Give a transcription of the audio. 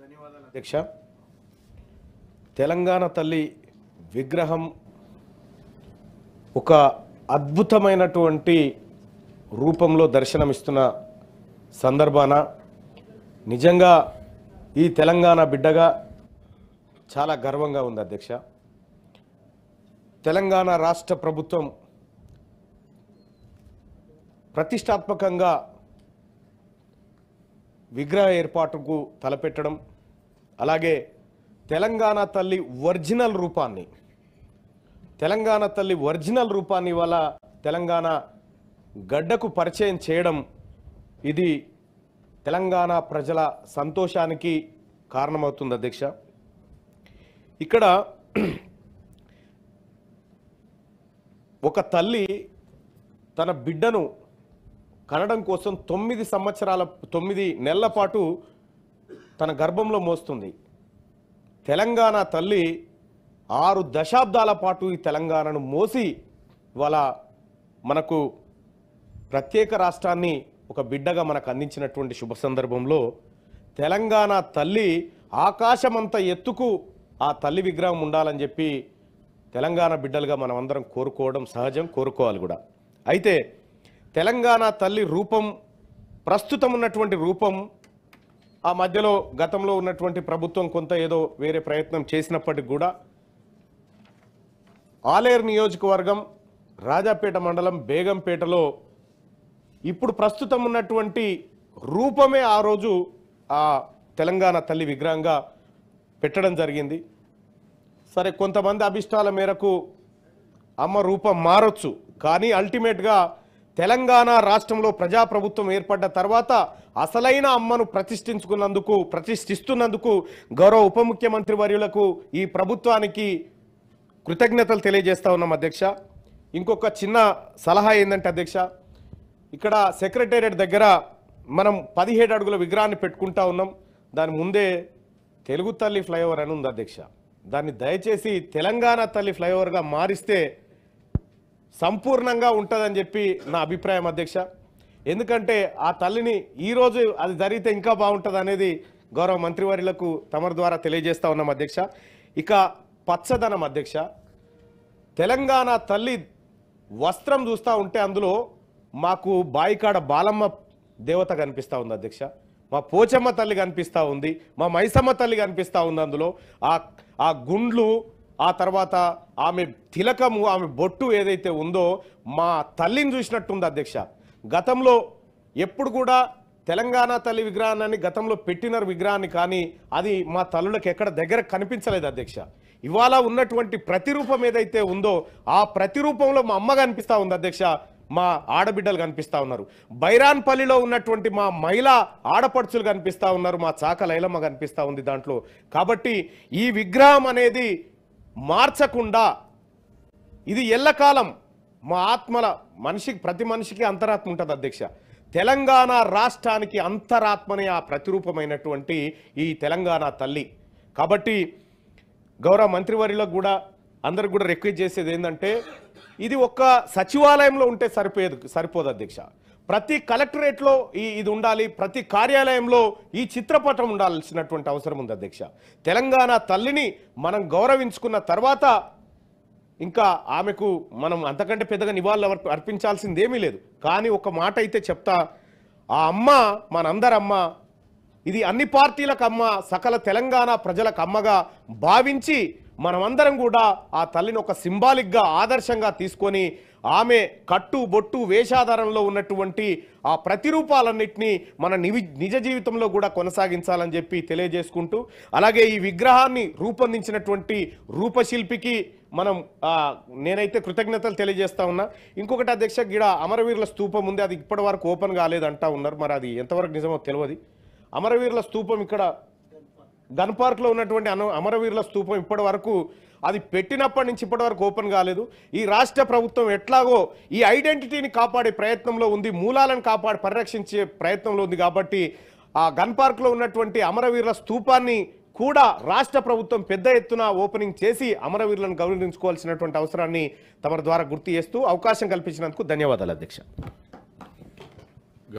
ధన్యవాదాలు అధ్యక్ష. తెలంగాణ తల్లి విగ్రహం ఒక అద్భుతమైనటువంటి రూపంలో దర్శనమిస్తున్న సందర్భాన నిజంగా ఈ తెలంగాణ బిడ్డగా చాలా గర్వంగా ఉంది అధ్యక్ష. తెలంగాణ రాష్ట్ర ప్రభుత్వం ప్రతిష్టాత్మకంగా విగ్రహ ఏర్పాటుకు తలపెట్టడం, అలాగే తెలంగాణ తల్లి ఒరిజినల్ రూపాన్ని ఇవాళ తెలంగాణ గడ్డకు పరిచయం చేయడం, ఇది తెలంగాణ ప్రజల సంతోషానికి కారణమవుతుంది అధ్యక్ష. ఇక్కడ ఒక తల్లి తన బిడ్డను కనడం కోసం 9 నెలల పాటు తన గర్భంలో మోస్తుంది. తెలంగాణ తల్లి 6 దశాబ్దాల పాటు ఈ తెలంగాణను మోసి ఇవాళ మనకు ప్రత్యేక రాష్ట్రాన్ని ఒక బిడ్డగా మనకు అందించినటువంటి శుభ సందర్భంలో తెలంగాణ తల్లి ఆకాశమంత ఎత్తుకు ఆ తల్లి విగ్రహం ఉండాలని చెప్పి తెలంగాణ బిడ్డలుగా మనం అందరం కోరుకోవడం సహజం, కోరుకోవాలి కూడా. అయితే తెలంగాణ తల్లి రూపం, ప్రస్తుతం ఉన్నటువంటి రూపం, ఆ మధ్యలో గతంలో ఉన్నటువంటి ప్రభుత్వం కొంత ఏదో వేరే ప్రయత్నం చేసినప్పటికి కూడా ఆలేరు నియోజకవర్గం రాజాపేట మండలం బేగంపేటలో ఇప్పుడు ప్రస్తుతం ఉన్నటువంటి రూపమే ఆ రోజు ఆ తెలంగాణ తల్లి విగ్రహంగా పెట్టడం జరిగింది. సరే, కొంతమంది అభిష్టాల మేరకు అమ్మ రూపం మారొచ్చు, కానీ అల్టిమేట్గా తెలంగాణ రాష్ట్రంలో ప్రజాప్రభుత్వం ఏర్పడ్డ తర్వాత అసలైన అమ్మను ప్రతిష్ఠిస్తున్నందుకు గౌరవ ఉప ముఖ్యమంత్రి వర్యులకు, ఈ ప్రభుత్వానికి కృతజ్ఞతలు తెలియజేస్తా ఉన్నాం అధ్యక్ష. ఇంకొక చిన్న సలహా ఏంటంటే అధ్యక్ష, ఇక్కడ సెక్రటేరియట్ దగ్గర మనం 17 అడుగుల విగ్రహాన్ని పెట్టుకుంటా ఉన్నాం. దాని ముందే తెలుగు తల్లి ఫ్లైఓవర్ అని ఉంది అధ్యక్ష. దాన్ని దయచేసి తెలంగాణ తల్లి ఫ్లైఓవర్గా మారిస్తే సంపూర్ణంగా ఉంటుందని చెప్పి నా అభిప్రాయం అధ్యక్ష. ఎందుకంటే ఆ తల్లిని ఈరోజు అది జరిగితే ఇంకా బాగుంటుంది అనేది గౌరవ మంత్రివర్యులకు తమరి ద్వారా తెలియజేస్తా ఉన్నాం అధ్యక్ష. ఇక పచ్చదనం అధ్యక్ష, తెలంగాణ తల్లి వస్త్రం చూస్తూ ఉంటే అందులో మాకు బాయికాడ బాలమ్మ దేవత కనిపిస్తూ ఉంది అధ్యక్ష, మా పోచమ్మ తల్లి కనిపిస్తూ ఉంది, మా మైసమ్మ తల్లి కనిపిస్తూ ఉంది. అందులో ఆ గుండ్లు, ఆ తర్వాత ఆమె తిలకము, ఆమె బొట్టు ఏదైతే ఉందో మా తల్లిని చూసినట్టుంది అధ్యక్ష. గతంలో ఎప్పుడు కూడా తెలంగాణ తల్లి విగ్రహాన్ని గతంలో పెట్టిన విగ్రహాన్ని కానీ అది మా తల్లులకు ఎక్కడ దగ్గర కనిపించలేదు అధ్యక్ష. ఇవాళ ఉన్నటువంటి ప్రతిరూపం ఏదైతే ఉందో ఆ ప్రతిరూపంలో మా అమ్మ కనిపిస్తూ ఉంది అధ్యక్ష, మా ఆడబిడ్డలు కనిపిస్తూ ఉన్నారు. బైరాన్పల్లిలో ఉన్నటువంటి మా మహిళా ఆడపడుచులు కనిపిస్తూ ఉన్నారు, మా చాక లైలమ్మ కనిపిస్తూ ఉంది దాంట్లో. కాబట్టి ఈ విగ్రహం అనేది మార్చకుండా ఇది ఎల్లకాలం మా ఆత్మల ప్రతి మనిషికి అంతరాత్మ ఉంటుంది అధ్యక్ష. తెలంగాణ రాష్ట్రానికి అంతరాత్మనే ఆ ప్రతిరూపమైనటువంటి ఈ తెలంగాణ తల్లి. కాబట్టి గౌరవ మంత్రివర్యులకు కూడా అందరికి కూడా రిక్వెస్ట్ చేసేది ఏంటంటే, ఇది ఒక్క సచివాలయంలో ఉంటే సరిపోదు అధ్యక్ష. ప్రతి కలెక్టరేట్లో ఇది ఉండాలి, ప్రతి కార్యాలయంలో ఈ చిత్రపటం ఉండాల్సినటువంటి అవసరం ఉంది అధ్యక్ష. తెలంగాణ తల్లిని మనం గౌరవించుకున్న తర్వాత ఇంకా ఆమెకు మనం అంతకంటే పెద్దగా నివాళులు అర్పించాల్సింది ఏమీ లేదు. కానీ ఒక మాట అయితే చెప్తా, ఆ అమ్మ మనందరమ్మ, ఇది అన్ని పార్టీలకు అమ్మ, సకల తెలంగాణ ప్రజలకు అమ్మగా భావించి మనమందరం కూడా ఆ తల్లిని ఒక సింబాలిక్గా ఆదర్శంగా తీసుకొని ఆమె కట్టు బొట్టు వేషాధారంలో ఉన్నటువంటి ఆ ప్రతిరూపాలన్నింటినీ మన నిజ జీవితంలో కూడా కొనసాగించాలని చెప్పి తెలియజేసుకుంటూ, అలాగే ఈ విగ్రహాన్ని రూపొందించినటువంటి రూపశిల్పికి నేనైతే కృతజ్ఞతలు తెలియజేస్తా ఉన్నా. ఇంకొకటి అధ్యక్ష, గిడ అమరవీరుల స్తూపం ఉంది, అది ఇప్పటి వరకు ఓపెన్ కాలేదంటా ఉన్నారు, మరి అది ఎంతవరకు నిజమో తెలియదు. అమరవీరుల స్తూపం ఇక్కడ గన్ పార్క్లో ఉన్నటువంటి అమరవీరుల స్తూపం ఇప్పటి వరకు అది పెట్టినప్పటి నుంచి ఇప్పటి వరకు ఓపెన్ కాలేదు. ఈ రాష్ట్ర ప్రభుత్వం ఎట్లాగో ఈ ఐడెంటిటీని కాపాడే ప్రయత్నంలో ఉంది, మూలాలను పరిరక్షించే ప్రయత్నంలో ఉంది. కాబట్టి ఆ గన్ పార్క్లో ఉన్నటువంటి అమరవీరుల స్తూపాన్ని కూడా రాష్ట్ర ప్రభుత్వం పెద్ద ఎత్తున ఓపెనింగ్ చేసి అమరవీరులను గౌరవించుకోవాల్సినటువంటి అవసరాన్ని తమ ద్వారా గుర్తు చేస్తూ అవకాశం కల్పించినందుకు ధన్యవాదాలు అధ్యక్ష.